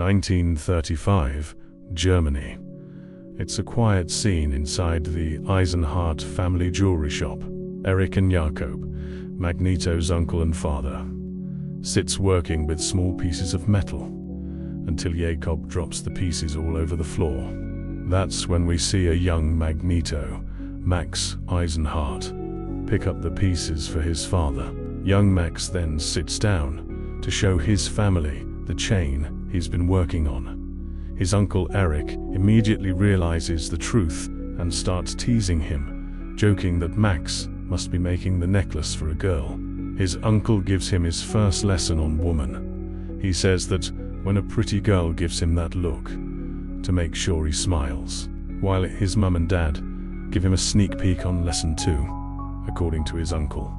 1935, Germany. It's a quiet scene inside the Eisenhardt family jewelry shop. Eric and Jakob, Magneto's uncle and father, sits working with small pieces of metal until Jakob drops the pieces all over the floor. That's when we see a young Magneto, Max Eisenhardt, pick up the pieces for his father. Young Max then sits down to show his family the chain he's been working on. His uncle Eric immediately realizes the truth and starts teasing him, joking that Max must be making the necklace for a girl. His uncle gives him his first lesson on woman. He says that when a pretty girl gives him that look, to make sure he smiles, while his mum and dad give him a sneak peek on lesson 2, according to his uncle.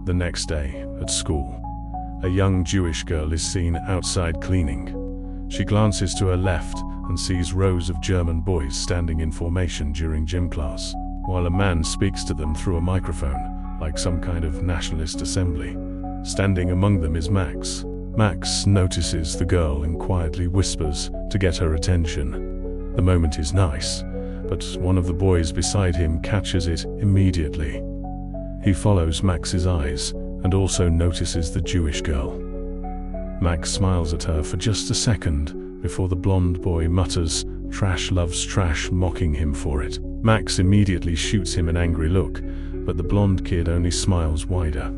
The next day, at school, a young Jewish girl is seen outside cleaning. She glances to her left and sees rows of German boys standing in formation during gym class, while a man speaks to them through a microphone, like some kind of nationalist assembly. Standing among them is Max. Max notices the girl and quietly whispers to get her attention. The moment is nice, but one of the boys beside him catches it immediately. He follows Max's eyes and also notices the Jewish girl. Max smiles at her for just a second before the blonde boy mutters, "Trash loves trash," mocking him for it. Max immediately shoots him an angry look, but the blonde kid only smiles wider.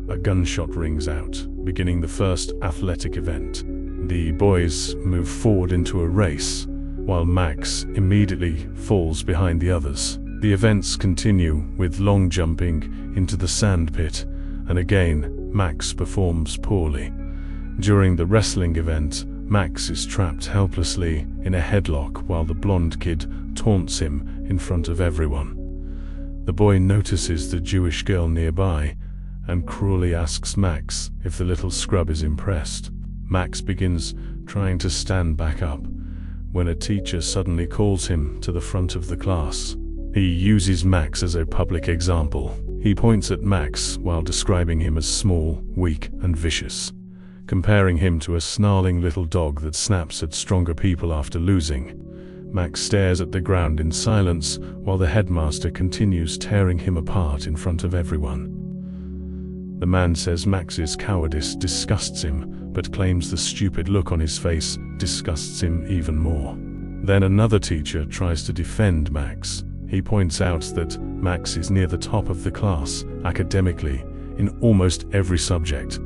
A gunshot rings out, beginning the first athletic event. The boys move forward into a race, while Max immediately falls behind the others. The events continue with long jumping into the sand pit, and again, Max performs poorly. During the wrestling event, Max is trapped helplessly in a headlock while the blonde kid taunts him in front of everyone. The boy notices the Jewish girl nearby and cruelly asks Max if the little scrub is impressed. Max begins trying to stand back up when a teacher suddenly calls him to the front of the class. He uses Max as a public example. He points at Max while describing him as small, weak, and vicious, comparing him to a snarling little dog that snaps at stronger people after losing. Max stares at the ground in silence while the headmaster continues tearing him apart in front of everyone. The man says Max's cowardice disgusts him, but claims the stupid look on his face disgusts him even more. Then another teacher tries to defend Max. He points out that Max is near the top of the class academically in almost every subject,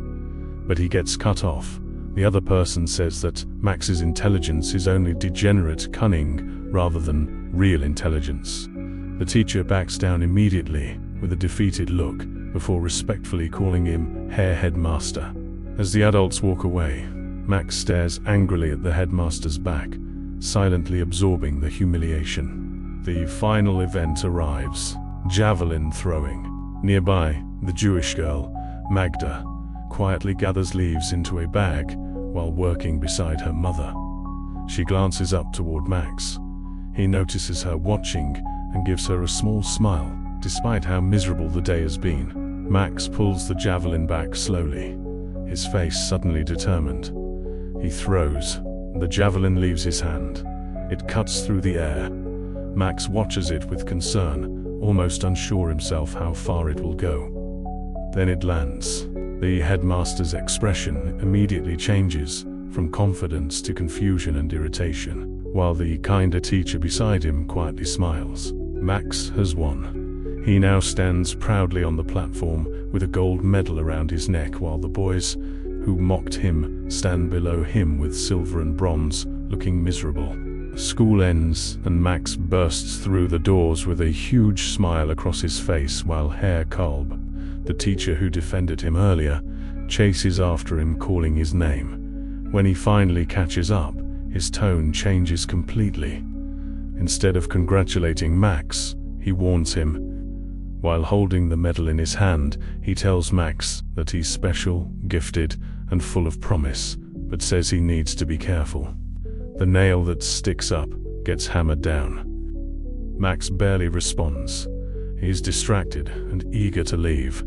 but he gets cut off. The other person says that Max's intelligence is only degenerate cunning rather than real intelligence. The teacher backs down immediately with a defeated look before respectfully calling him Herr Headmaster. As the adults walk away, Max stares angrily at the headmaster's back, silently absorbing the humiliation. The final event arrives: javelin throwing. Nearby, the Jewish girl, Magda, quietly gathers leaves into a bag while working beside her mother. She glances up toward Max. He notices her watching and gives her a small smile, despite how miserable the day has been. Max pulls the javelin back slowly, his face suddenly determined. He throws. The javelin leaves his hand. It cuts through the air. Max watches it with concern, almost unsure himself how far it will go. Then it lands. The headmaster's expression immediately changes from confidence to confusion and irritation, while the kinder teacher beside him quietly smiles. Max has won. He now stands proudly on the platform with a gold medal around his neck, while the boys who mocked him stand below him with silver and bronze, looking miserable. School ends and Max bursts through the doors with a huge smile across his face, while Herr Kolb, the teacher who defended him earlier, chases after him, calling his name. When he finally catches up, his tone changes completely. Instead of congratulating Max, he warns him. While holding the medal in his hand, he tells Max that he's special, gifted, and full of promise, but says he needs to be careful. The nail that sticks up gets hammered down. Max barely responds. He is distracted and eager to leave.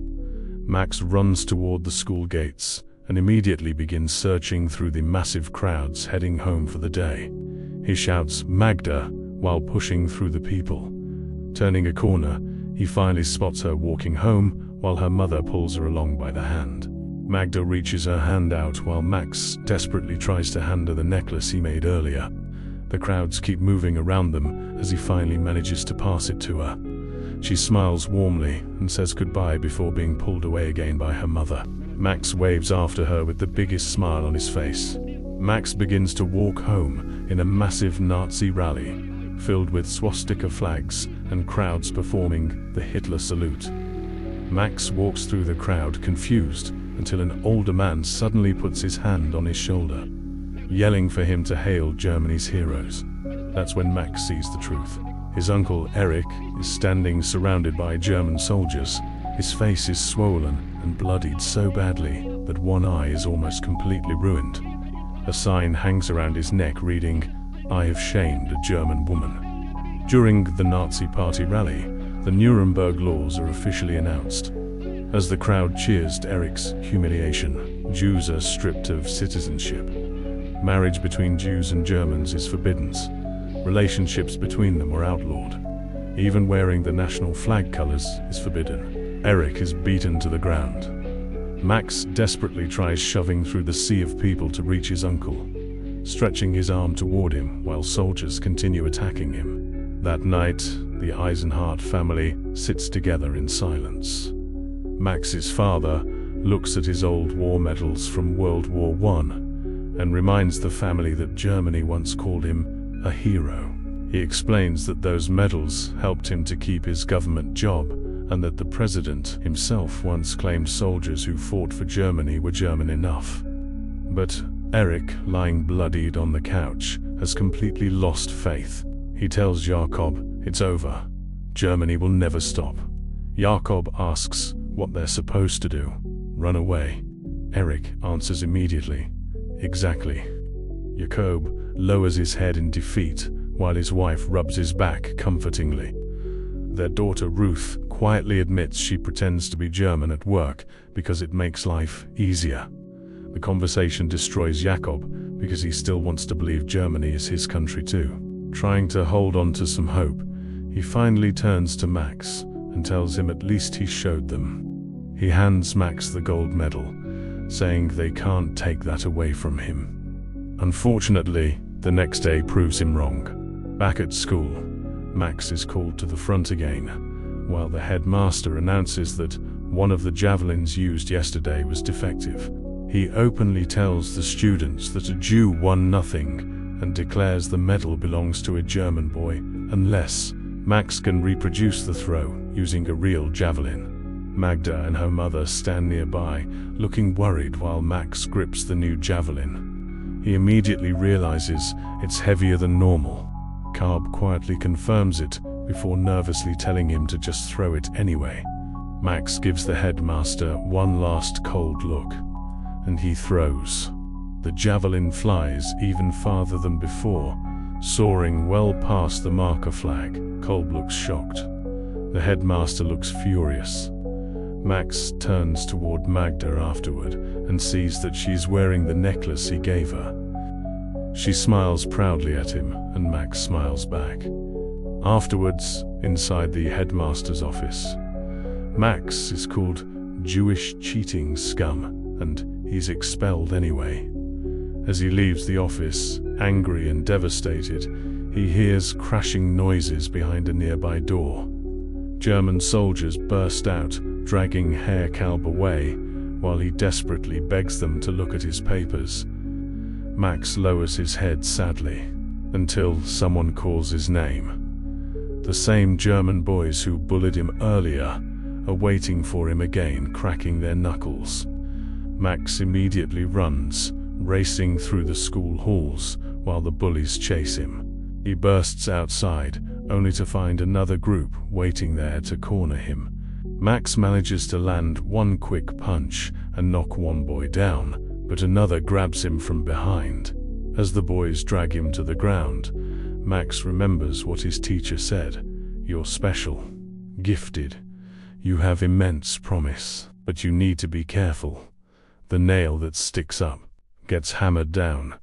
Max runs toward the school gates and immediately begins searching through the massive crowds heading home for the day. He shouts Magda while pushing through the people. Turning a corner, he finally spots her walking home while her mother pulls her along by the hand. Magda reaches her hand out while Max desperately tries to hand her the necklace he made earlier. The crowds keep moving around them as he finally manages to pass it to her. She smiles warmly and says goodbye before being pulled away again by her mother. Max waves after her with the biggest smile on his face. Max begins to walk home in a massive Nazi rally, filled with swastika flags and crowds performing the Hitler salute. Max walks through the crowd confused until an older man suddenly puts his hand on his shoulder, yelling for him to hail Germany's heroes. That's when Max sees the truth. His uncle Eric is standing surrounded by German soldiers. His face is swollen and bloodied so badly that one eye is almost completely ruined. A sign hangs around his neck reading, "I have shamed a German woman." During the Nazi Party rally, the Nuremberg laws are officially announced. As the crowd cheers Eric's humiliation, Jews are stripped of citizenship. Marriage between Jews and Germans is forbidden. Relationships between them are outlawed. Even wearing the national flag colors is forbidden. Eric is beaten to the ground. Max desperately tries shoving through the sea of people to reach his uncle, stretching his arm toward him while soldiers continue attacking him. That night, the Eisenhardt family sits together in silence. Max's father looks at his old war medals from World War I and reminds the family that Germany once called him a hero. He explains that those medals helped him to keep his government job and that the president himself once claimed soldiers who fought for Germany were German enough. But Eric, lying bloodied on the couch, has completely lost faith. He tells Jakob it's over. Germany will never stop. Jakob asks what they're supposed to do. Run away. Eric answers immediately. Exactly. Jakob lowers his head in defeat while his wife rubs his back comfortingly. Their daughter Ruth quietly admits she pretends to be German at work because it makes life easier. The conversation destroys Jakob because he still wants to believe Germany is his country too. Trying to hold on to some hope, he finally turns to Max and tells him at least he showed them. He hands Max the gold medal, saying they can't take that away from him. Unfortunately, the next day proves him wrong. Back at school, Max is called to the front again, while the headmaster announces that one of the javelins used yesterday was defective. He openly tells the students that a Jew won nothing and declares the medal belongs to a German boy unless Max can reproduce the throw using a real javelin. Magda and her mother stand nearby, looking worried while Max grips the new javelin. He immediately realizes it's heavier than normal. Carb quietly confirms it before nervously telling him to just throw it anyway. Max gives the headmaster one last cold look, and he throws. The javelin flies even farther than before, soaring well past the marker flag. Kolb looks shocked. The headmaster looks furious. Max turns toward Magda afterward and sees that she's wearing the necklace he gave her. She smiles proudly at him, and Max smiles back. Afterwards, inside the headmaster's office, Max is called Jewish cheating scum, and he's expelled anyway. As he leaves the office, angry and devastated, he hears crashing noises behind a nearby door. German soldiers burst out, dragging Herr Kalb away, while he desperately begs them to look at his papers. Max lowers his head sadly, until someone calls his name. The same German boys who bullied him earlier are waiting for him again, cracking their knuckles. Max immediately runs, racing through the school halls while the bullies chase him. He bursts outside, only to find another group waiting there to corner him. Max manages to land one quick punch and knock one boy down, but another grabs him from behind. As the boys drag him to the ground, Max remembers what his teacher said. You're special, gifted. You have immense promise, but you need to be careful. The nail that sticks up gets hammered down,